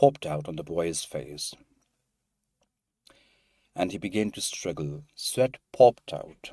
popped out on the boy's face and he began to struggle. Sweat popped out,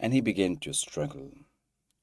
And he began to struggle,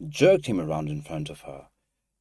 jerked him around in front of her.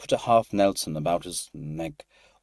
put a half Nelson about his neck,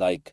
like,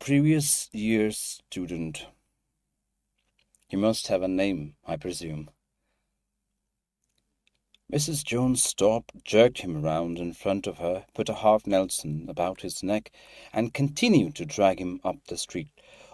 Previous year's student. He must have a name, I presume. Mrs. Jones stopped, jerked him around in front of her, put a half Nelson about his neck, and continued to drag him up the street.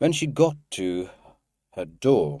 When she got to her door,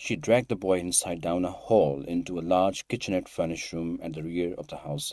She dragged the boy inside down a hall into a large kitchenette furnished room at the rear of the house.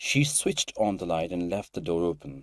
She switched on the light and left the door open.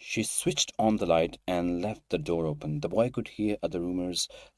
She switched on the light and left the door open. The boy could hear other roomers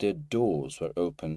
their doors were open.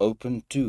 open too.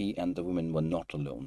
he and the woman were not alone.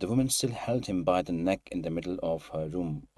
The woman still held him by the neck in the middle of her room.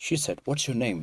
She said, "What's your name?"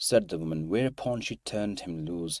said the woman, whereupon she turned him loose.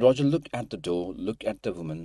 Roger looked at the door, looked at the woman,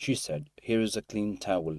She said, here is a clean towel.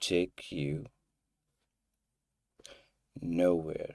take you nowhere.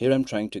here I'm trying to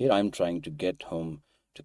Here I'm trying to get home to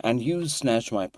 And you snatch my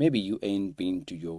Maybe you ain't been to your,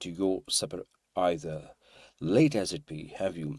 to your supper either, late as it be, have you?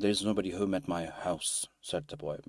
There is nobody home at my house, said the boy.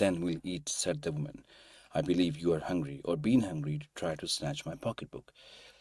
Then we'll eat, said the woman. I believe you are hungry or been hungry to try to snatch my pocketbook.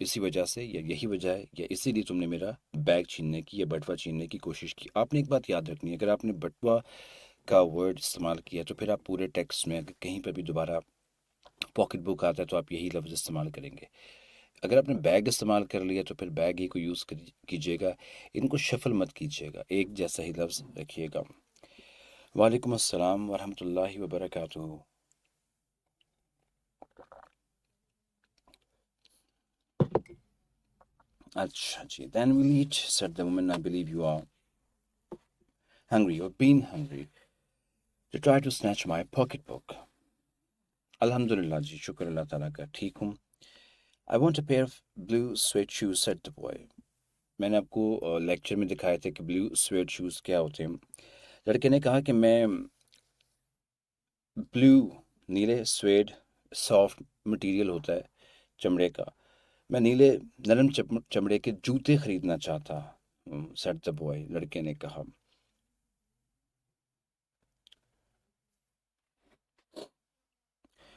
اسی وجہ سے یا یہی وجہ ہے یا اسی لیے تم نے میرا بیگ چھیننے کی یا بٹوا چھیننے کی کوشش کی. آپ نے ایک بات یاد رکھنی ہے، اگر آپ نے بٹوا کا ورڈ استعمال کیا تو پھر آپ پورے ٹیکسٹ میں اگر کہیں پر بھی دوبارہ پاکٹ بک آتا ہے تو آپ یہی لفظ استعمال کریں گے. اگر آپ نے بیگ استعمال کر لیا تو پھر بیگ ہی کو یوز کیجیے گا، ان کو شفل مت کیجیے گا، ایک جیسا ہی لفظ رکھیے گا. وعلیکم السلام ورحمۃ اللہ وبرکاتہ. اچھا جی. Then we'll eat, said the woman. I believe you are hungry or been hungry to try to snatch my pocketbook. الحمدللہ جی، شکر اللہ تعالیٰ کا، ٹھیک ہوں. I want a pair of blue suede shoes, said the boy. میں نے آپ کو لیکچر میں دکھایا تھا کہ بلیو سویٹ شوز کیا ہوتے ہیں. لڑکے نے کہا کہ میں بلیو نیلے سویڈ سافٹ مٹیریل ہوتا ہے چمڑے کا، میں نیلے نرم چمڑے کے جوتے خریدنا چاہتا. سیٹ دا بوائے، لڑکے نے کہا.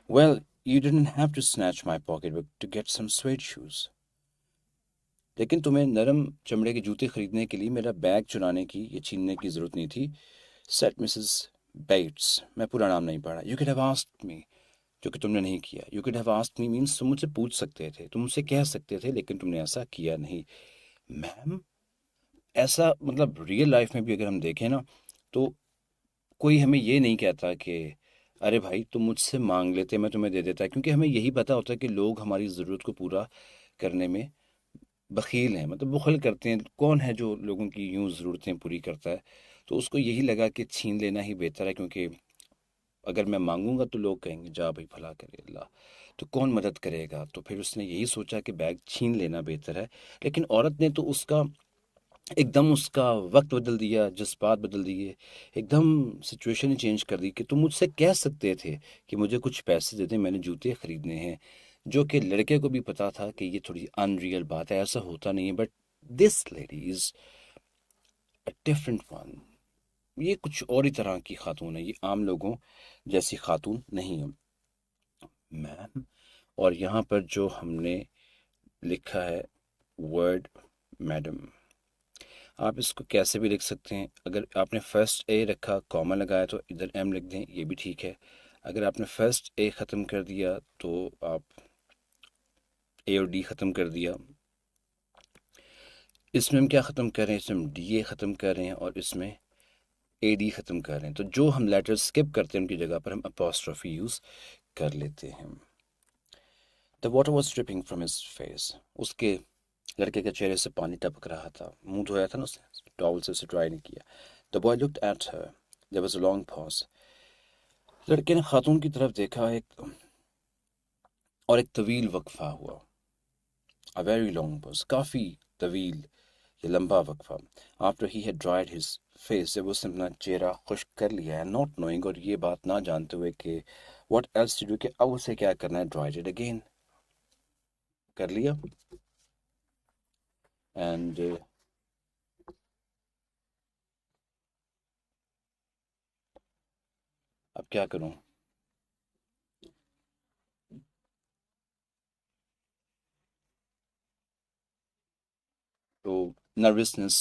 Well, you didn't have to snatch my pocketbook to get some suede shoes. لیکن تمہیں نرم چمڑے کے جوتے خریدنے کے لیے میرا بیگ چرانے کی یا چھیننے کی ضرورت نہیں تھی. سیٹ مسز بیٹس، میں پورا نام نہیں پڑھا. You could have asked me، جو کہ تم نے نہیں کیا. You could have asked me means تم مجھ سے پوچھ سکتے تھے، تم مجھ سے کہہ سکتے تھے، لیکن تم نے ایسا کیا نہیں. میم، ایسا مطلب ریئل لائف میں بھی اگر ہم دیکھیں نا تو کوئی ہمیں یہ نہیں کہتا کہ ارے بھائی تم مجھ سے مانگ لیتے میں تمہیں دے دیتا، کیونکہ ہمیں یہی پتہ ہوتا ہے کہ لوگ ہماری ضرورت کو پورا کرنے میں بخیل ہیں، مطلب بخل کرتے ہیں. کون ہے جو لوگوں کی یوں ضرورتیں پوری کرتا ہے؟ تو اس کو یہی لگا کہ چھین لینا ہی بہتر ہے، کیونکہ اگر میں مانگوں گا تو لوگ کہیں گے جا بھائی بھلا کرے اللہ، تو کون مدد کرے گا. تو پھر اس نے یہی سوچا کہ بیگ چھین لینا بہتر ہے. لیکن عورت نے تو اس کا ایک دم اس کا وقت بدل دیا، جذبات بدل دیے، ایک دم سچویشن ہی چینج کر دی کہ تم مجھ سے کہہ سکتے تھے کہ مجھے کچھ پیسے دے دیں، میں نے جوتے خریدنے ہیں. جو کہ لڑکے کو بھی پتا تھا کہ یہ تھوڑی ان ریئل بات ہے، ایسا ہوتا نہیں ہے. But this lady is a different one. یہ کچھ اور ہی طرح کی خاتون ہے، یہ عام لوگوں جیسی خاتون نہیں ہے. میم، اور یہاں پر جو ہم نے لکھا ہے ورڈ میڈم، آپ اس کو کیسے بھی لکھ سکتے ہیں. اگر آپ نے فرسٹ اے رکھا کاما لگایا تو ادھر ایم لکھ دیں، یہ بھی ٹھیک ہے. اگر آپ نے فرسٹ اے ختم کر دیا تو آپ اے اور ڈی ختم کر دیا. اس میں ہم کیا ختم کر رہے ہیں؟ اس میں ہم ڈی اے ختم کر رہے ہیں اور اس میں اے ڈی ختم کر رہے ہیں. تو جو ہم لیٹر سکپ کرتے ہیں ان کی جگہ پر ہم اپوسٹرافی یوز کر لیتے ہیں. The water was dripping from his face. اس کے لڑکے کے چہرے سے پانی ٹپک رہا تھا، منہ دھویا تھا نا اس نے، ٹاول سے اسے ڈرائی نہیں کیا. The boy looked at her. There was a long pause. لڑکے نے خاتون کی طرف دیکھا اور ایک طویل وقفہ ہوا. A very long pause. کافی طویل یا لمبا وقفہ. After he had dried his face, جب اس نے اپنا چہرہ خشک کر لیا ہے، not knowing، اور یہ بات نہ جانتے ہوئے کہ what else to do، کہ اب اسے کیا کرنا ہے. dried it again، کر لیا. اینڈ اب کیا کروں؟ تو نروسنس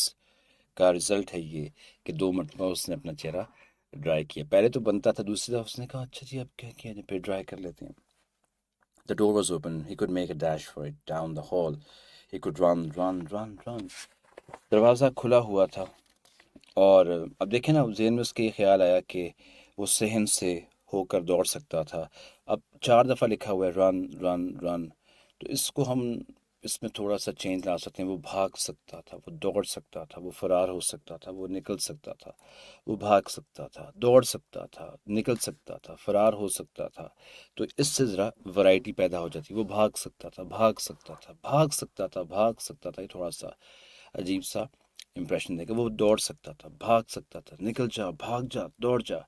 کا رزلٹ ہے یہ کہ 2 مرتبہ اس نے اپنا چہرہ ڈرائی کیا. پہلے تو بنتا تھا، دوسری دفعہ اس نے کہا اچھا جی اب کیا کیا جائے، پھر ڈرائی کر لیتے ہیں. The door was open. He could make a dash for it down the hall. He could run. دروازہ کھلا ہوا تھا اور اب دیکھیں نا، ذہن میں اس کے یہ خیال آیا کہ وہ صحن سے ہو کر دوڑ سکتا تھا. اب 4 دفعہ لکھا ہوا ہے رن، تو اس کو ہم اس میں تھوڑا سا چینج لا سکتے ہیں. وہ بھاگ سکتا تھا، وہ دوڑ سکتا تھا، وہ فرار ہو سکتا تھا، وہ نکل سکتا تھا، وہ بھاگ سکتا تھا، دوڑ سکتا تھا، نکل سکتا تھا، فرار ہو سکتا تھا. تو اس سے ذرا ورائٹی پیدا ہو جاتی. وہ بھاگ سکتا تھا، بھاگ سکتا تھا، بھاگ سکتا تھا، بھاگ سکتا تھا. یہ تھوڑا سا عجیب سا امپریشن دے گا. وہ دوڑ سکتا تھا، بھاگ سکتا تھا، نکل جا، بھاگ جا، دوڑ جا.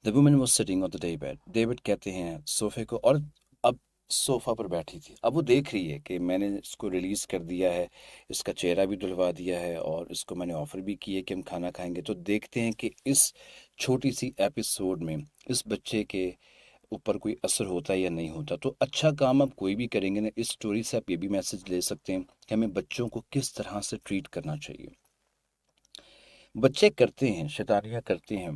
The woman was sitting on the day bed. David کہتے ہیں صوفے کو، اور اب صوفہ پر بیٹھی تھی. اب وہ دیکھ رہی ہے کہ میں نے اس کو ریلیز کر دیا ہے، اس کا چہرہ بھی دھلوا دیا ہے اور اس کو میں نے آفر بھی کی ہے کہ ہم کھانا کھائیں گے. تو دیکھتے ہیں کہ اس چھوٹی سی ایپیسوڈ میں اس بچے کے اوپر کوئی اثر ہوتا ہے یا نہیں ہوتا. تو اچھا کام آپ کوئی بھی کریں گے نا، اس سٹوری سے آپ یہ بھی میسج لے سکتے ہیں کہ ہمیں بچوں کو کس طرح سے ٹریٹ کرنا چاہیے. بچے کرتے ہیں، شیطانیاں کرتے ہیں،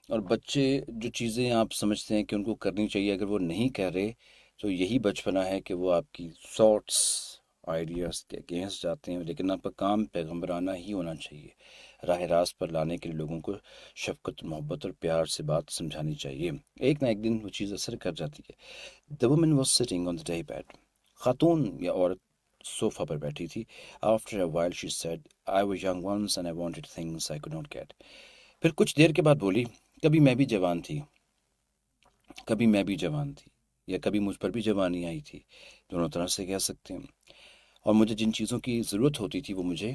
اور بچے جو چیزیں آپ سمجھتے ہیں کہ ان کو کرنی چاہیے، اگر وہ نہیں کر رہے تو یہی بچپنا ہے کہ وہ آپ کی تھاٹس آئیڈیاز کے اگینسٹ جاتے ہیں. لیکن آپ کا کام پیغمبرانہ ہی ہونا چاہیے، راہ راست پر لانے کے لیے لوگوں کو شفقت، محبت اور پیار سے بات سمجھانی چاہیے. ایک نہ ایک دن وہ چیز اثر کر جاتی ہے. The woman was sitting on the day bed. خاتون یا عورت صوفہ پر بیٹھی تھی. After a while she said, I was young once and I wanted things I could not get. پھر کچھ دیر کے بعد بولی، کبھی میں بھی جوان تھی، کبھی میں بھی جوان تھی، یا کبھی مجھ پر بھی جوانی آئی تھی، دونوں طرح سے کہہ سکتے ہیں. اور مجھے جن چیزوں کی ضرورت ہوتی تھی وہ مجھے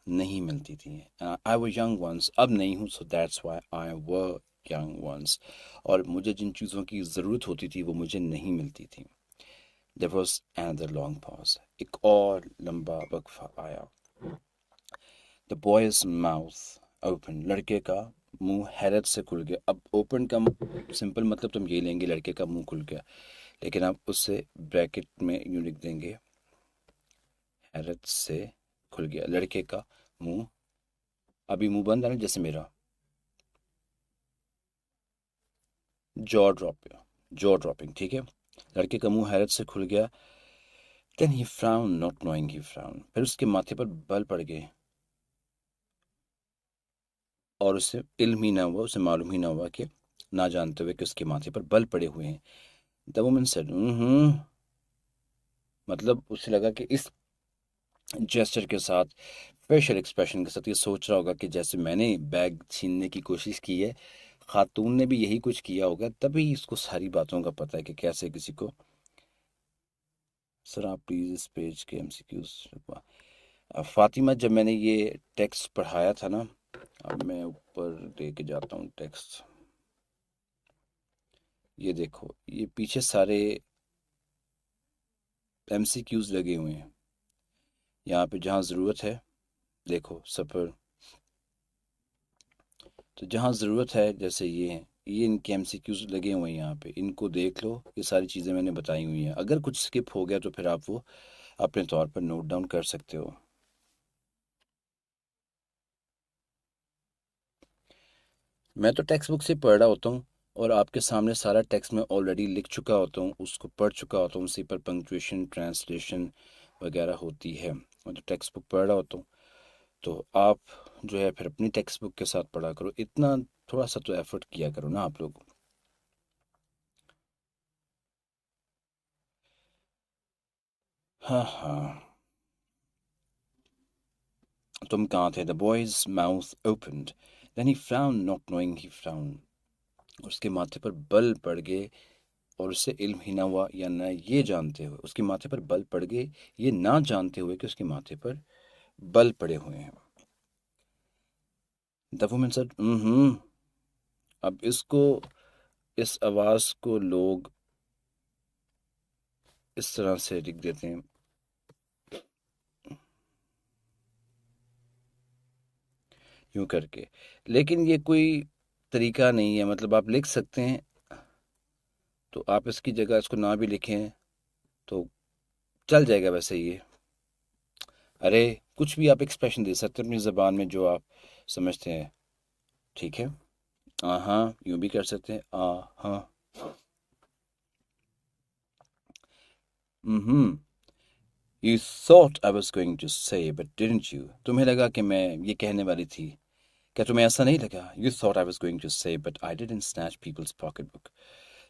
نہیں ملتی تھی. I was young once، اب نہیں ہوں، so that's why I were young once. اور مجھے جن چیزوں کی ضرورت ہوتی تھی وہ مجھے نہیں ملتی تھی. There was another long pause. ایک اور لمبا وقفہ آیا. The boy's mouth opened. لڑکے کا منہ حیرت سے کھل گیا. اب اوپن کا سمپل مطلب تو ہم یہ لیں گے لڑکے کا منہ کھل گیا، لیکن آپ اس سے بریکٹ میں یوں لکھ دیں گے حیرت سے کھل گیا. لڑکے کا منہ، ابھی منہ بند ہے نا جیسے میرا، جو ڈراپنگ، ٹھیک ہے. لڑکے کا منہ حیرت سے کھل گیا. Then he frowned, not knowing he frowned. پھر اس کے ماتھے پر بل پڑ گئے اور اسے علم ہی نہ ہوا، اسے معلوم ہی نہ ہوا کہ نہ جانتے ہوئے کہ اس کے ماتھے پر بل پڑے ہوئے ہیں. The woman said, مطلب اسے لگا کہ اس جیسچر کے ساتھ، فیشل ایکسپریشن کے ساتھ یہ سوچ رہا ہوگا کہ جیسے میں نے بیگ چھیننے کی کوشش کی ہے، خاتون نے بھی یہی کچھ کیا ہوگا، تبھی اس کو ساری باتوں کا پتہ ہے کہ کیسے کسی کو. سر آپ پلیز اس پیج کے ایم سی کیوز. فاطمہ، جب میں نے یہ ٹیکسٹ پڑھایا تھا نا، اب میں اوپر لے کے جاتا ہوں ٹیکسٹ. یہ دیکھو، یہ پیچھے سارے ایم سی کیوز لگے ہوئے ہیں. یہاں پہ جہاں ضرورت ہے دیکھو سفر، تو جہاں ضرورت ہے جیسے یہ ہیں، یہ ان کے ایم سی کیوز لگے ہوئے ہیں. یہاں پہ ان کو دیکھ لو، یہ ساری چیزیں میں نے بتائی ہوئی ہیں. اگر کچھ سکپ ہو گیا تو پھر آپ وہ اپنے طور پر نوٹ ڈاؤن کر سکتے ہو. میں تو ٹیکسٹ بک سے پڑھ رہا ہوتا ہوں اور آپ کے سامنے سارا ٹیکسٹ میں آلریڈی لکھ چکا ہوتا ہوں، اس کو پڑھ چکا ہوتا ہوں، اسی پر پنکچویشن، ٹرانسلیشن وغیرہ ہوتی ہے. میں تو ٹیکسٹ بک پڑھ رہا ہوتا ہوں، تو آپ جو ہے پھر اپنی ٹیکسٹ بک کے ساتھ پڑھا کرو. اتنا تھوڑا سا تو ایفرٹ کیا کرو نا آپ لوگ. ہاں تم کہاں تھے؟ The boy's mouth opened. Then he frowned, not knowing he frowned. اس کے ماتھے پر بل پڑ گئے اور اسے علم ہی نہ ہوا، یا نہ یہ جانتے ہوئے، اس کے ماتھے پر بل پڑ گئے یہ نہ جانتے ہوئے کہ اس کے ماتھے پر بل پڑے ہوئے ہیں. The woman said, اب اس آواز کو لوگ اس طرح سے لکھ دیتے ہیں، یوں کر کے، لیکن یہ کوئی طریقہ نہیں ہے. مطلب آپ لکھ سکتے ہیں، تو آپ اس کی جگہ اس کو نہ بھی لکھیں تو چل جائے گا. ویسے یہ ارے کچھ بھی آپ ایکسپریشن دے سکتے ہیں اپنی زبان میں جو آپ سمجھتے ہیں، ٹھیک ہے. ہاں یوں بھی کر سکتے ہیں. ہاں. You thought I was going to say but didn't you. تمہیں لگا کہ میں یہ کہنے والی تھی، کیا تمہیں ایسا نہیں لگا؟ You thought I was going to say but I didn't snatch people's pocketbook.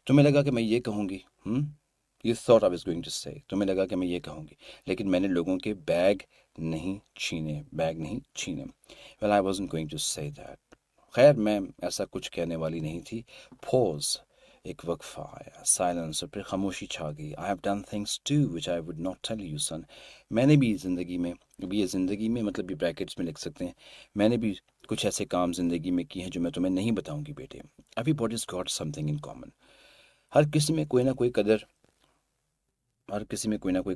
تمہیں لگا کہ میں یہ کہوں گی. You thought I was going to say. تمہیں لگا کہ میں یہ کہوں گی، لیکن میں نے لوگوں کے بیگ نہیں چھینے. Well, I wasn't going to say that. خیر میں ایسا کچھ کہنے والی نہیں تھی. Pause. ایک وقفہ آیا. Silence. اور پھر خاموشی چھا گئی. I have done things too which I would not tell you, son. میں نے بھی زندگی میں، ابھی یہ زندگی میں مطلب بھی بریکٹس میں لکھ سکتے ہیں، میں نے بھی کچھ ایسے کام زندگی میں کیے ہیں جو میں تمہیں نہیں بتاؤں گی بیٹے. Everybody's got something in common. ہر کسی میں کوئی نہ کوئی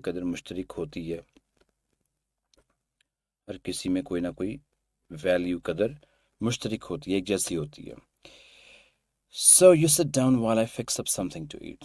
قدر مشترک ہوتی ہے. ہر کسی میں کوئی نہ کوئی ویلیو، قدر مشترک ہوتی ہے، ایک جیسی ہوتی ہے. So you sit down while I fix up something to eat.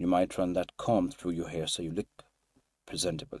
You might run that comb through your hair so you look presentable.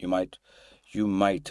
you might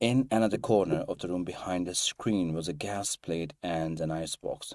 In another corner of the room behind the screen was a gas plate and an ice box.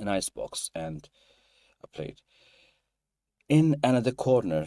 An ice box and a plate. In another corner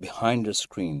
behind the screen,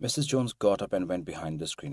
Mrs. Jones got up and went behind the screen.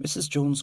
Mrs. Jones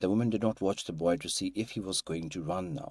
The woman did not watch the boy to see if he was going to run now.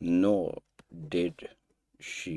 nor did she,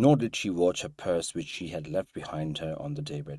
nor did she watch her purse which she had left behind her on the daybed,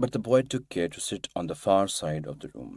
But the boy took care to sit on the far side of the room.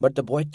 But the boy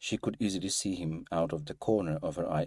she could easily see him out of the corner of her eye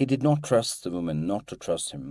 He did not trust the woman not to trust him.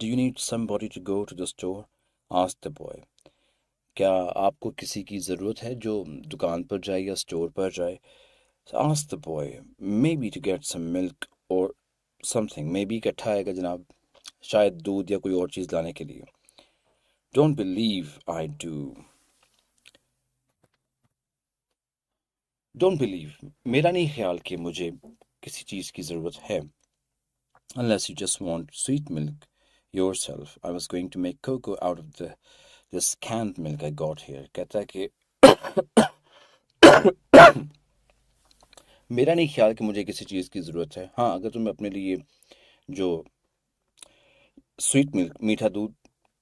Do you need somebody to go to the store? asked the boy. کیا آپ کو کسی کی ضرورت ہے جو دکان پر جائے یا اسٹور پر جائے؟ Ask the boy, maybe to get some milk or something. Maybe اکٹھا آئے گا جناب، شاید دودھ یا کوئی اور چیز لانے کے لیے. Don't believe I do. Don't believe. میرا نہیں خیال کہ مجھے کسی چیز کی ضرورت ہے. Unless you just want sweet milk yourself. I was going to make cocoa out of this canned milk I got here. کہتا ہے کہ میرا نہیں خیال کہ مجھے کسی چیز کی ضرورت ہے. ہاں، اگر تمہیں اپنے لیے جو سویٹ ملک، میٹھا دودھ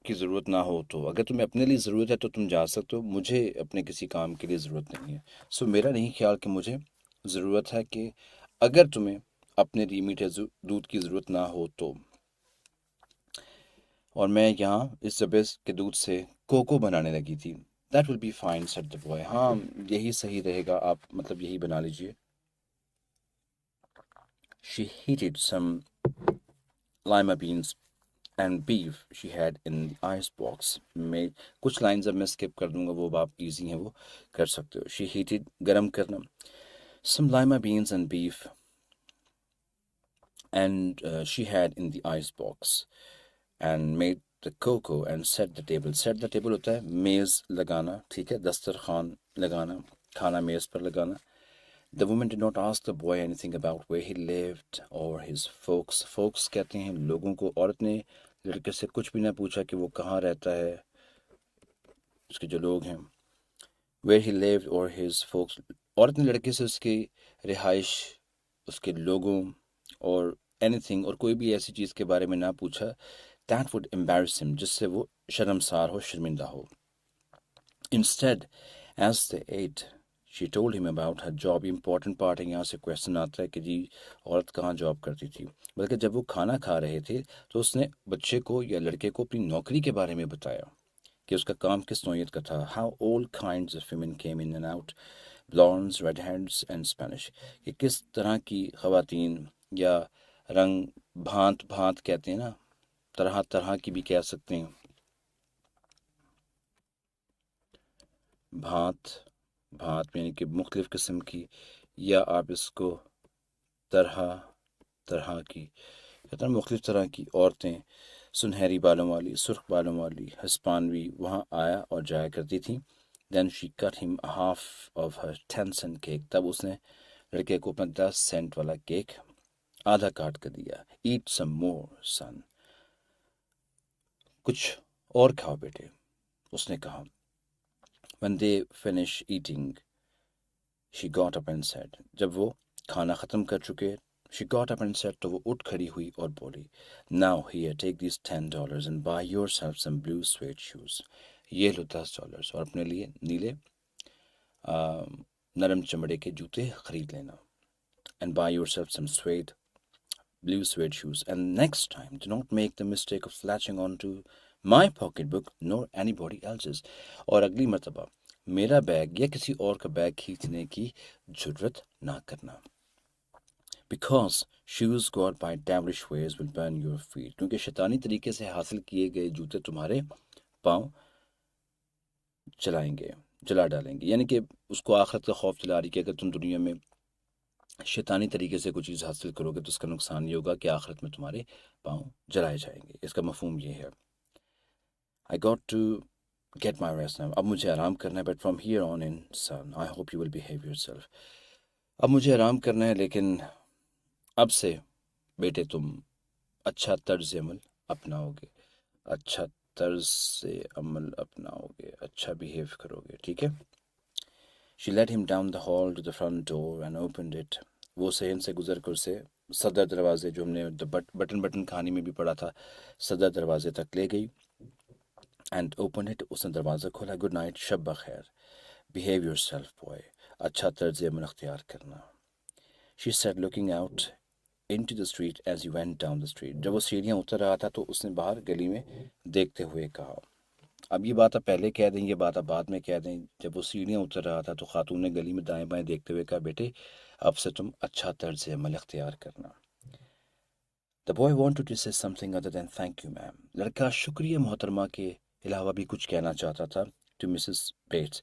کی ضرورت نہ ہو تو اگر تمہیں اپنے لیے ضرورت ہے تو تم جا سکتے ہو. مجھے اپنے کسی کام کے لیے ضرورت نہیں ہے. سو میرا نہیں خیال کہ مجھے ضرورت ہے کہ اگر تمہیں اپنے لیے میٹھے دودھ کی ضرورت نہ ہو تو. اور میں یہاں اس ڈبے کے دودھ سے کوکو بنانے لگی تھی. That will be fine, said the boy. ہاں، یہی صحیح رہے گا، آپ مطلب یہی بنا لیجئے. She heated some lima beans and beef she had in the ice box. میں کچھ لائنز اب میں اسکپ کر دوں گا، وہ آپ ایزی ہیں، وہ کر سکتے ہو. She heated، گرم کرنا، some lima beans and beef and she had in the ice box and made the cocoa and set the table. Set the table ہوتا ہے میز لگانا، ٹھیک ہے، دسترخوان لگانا، کھانا میز پر لگانا. The woman did not ask the boy anything about where he lived or his folks. Folks کہتے ہیں لوگوں کو. عورت نے لڑکے سے کچھ بھی نہ پوچھا کہ وہ کہاں رہتا ہے، اس کے جو لوگ ہیں. Where he lived or his folks. عورت نے لڑکے سے اس کی رہائش، اس کے لوگوں اور anything اور کوئی بھی ایسی چیز کے بارے میں نہ پوچھا. That would embarrass him، جس سے وہ شرمسار ہو، شرمندہ ہو. Instead, as they ate, she told him about her job. Important part ہے، یہاں سے کویسچن آتا ہے کہ جی عورت کہاں جاب کرتی تھی. بلکہ جب وہ کھانا کھا رہے تھے تو اس نے بچے کو یا لڑکے کو اپنی نوکری کے بارے میں بتایا کہ اس کا کام کس نوعیت کا تھا. How all kinds of women came in and out, blondes, redheads and Spanish. کہ کس طرح کی خواتین، یا رنگ بھانت بھانت کہتے ہیں نا، طرح طرح کی بھی کہہ سکتے ہیں، بھانت بھانت یعنی کہ مختلف قسم کی، یا آپ اس کو طرح طرح کی کہتے ہیں، مختلف طرح کی عورتیں، سنہری بالوں والی، سرخ بالوں والی، ہسپانوی وہاں آیا اور جایا کرتی تھیں. Then she cut him half of her 10-cent cake. تب اس نے لڑکے کو اپنا 10 سینٹ والا کیک آدھا کاٹ کر دیا. Eat some more, son. کچھ اور کھاؤ بیٹے، اس نے کہا. When they finished eating, she got up and said. جب وہ کھانا ختم کر چکے، she got up and said، تو وہ اٹھ کھڑی ہوئی اور بولی. Now here, take these $10 and buy yourself some blue suede shoes. یہ لو $10 اور اپنے لیے نیلے نرم چمڑے کے جوتے خرید لینا. And buy yourself some blue suede shoes. And next time, do not make the mistake of latching onto my pocketbook nor anybody else's. اور اگلی مرتبہ میرا بیگ یا کسی اور کا بیگ کھینچنے کی جرت نہ کرنا. Because shoes got by devilish ways will burn your feet. کیونکہ شیطانی طریقے سے حاصل کیے گئے جوتے تمہارے پاؤں جلائیں گے، جلا ڈالیں گے. یعنی کہ اس کو آخرت کا خوف دلا رہی کہ اگر تم دنیا میں شیطانی طریقے سے کوئی چیز حاصل کرو گے تو اس کا نقصان یہ ہوگا کہ آخرت میں تمہارے پاؤں جلائے جائیں گے. اس کا مفہوم یہ ہے. I got to get my rest now. اب مجھے آرام کرنا ہے. But from here on in, son, I hope you will behave yourself. اب مجھے آرام کرنا ہے، لیکن اب سے بیٹے تم اچھا طرز عمل اپناؤ گے، اچھا طرز عمل اپناؤ گے، اچھا بیہیو کرو گے، ٹھیک ہے. She led him down the hall to the front door and opened it. وہ صحن سے گزر کر اسے صدر دروازے، جو ہم نے بٹن کہانی میں بھی پڑھا تھا، صدر دروازے تک لے گئی. And opened it. اس نے دروازہ کھولا. Good night. شب بخیر. Behave yourself, boy. اچھا طرز عمل اختیار کرنا. She said, looking out into the street as he went down the street. جب وہ سیڑھیاں اتر رہا تھا تو اس نے باہر گلی میں دیکھتے ہوئے کہا. اب یہ بات آپ پہلے کہہ دیں، یہ بات آپ بعد میں کہہ دیں. جب وہ سیڑھیاں اتر رہا تھا تو خاتون نے گلی میں دائیں بائیں دیکھتے ہوئے کہا، بیٹے اب سے تم اچھا طرز عمل اختیار کرنا. The boy wanted to say something other than thank you, ma'am. لڑکا شکریہ محترمہ کے علاوہ بھی کچھ کہنا چاہتا تھا. to Mrs. Bates.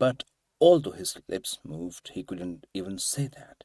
but although his lips moved, he couldn't even say that.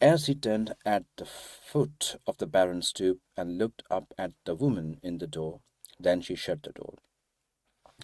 As he turned at the foot of the barren stoop and looked up at the woman in the door, then she shut the door.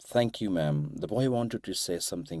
Thank you, ma'am. The boy wanted to say something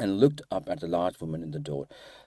and looked up at the large woman in the door.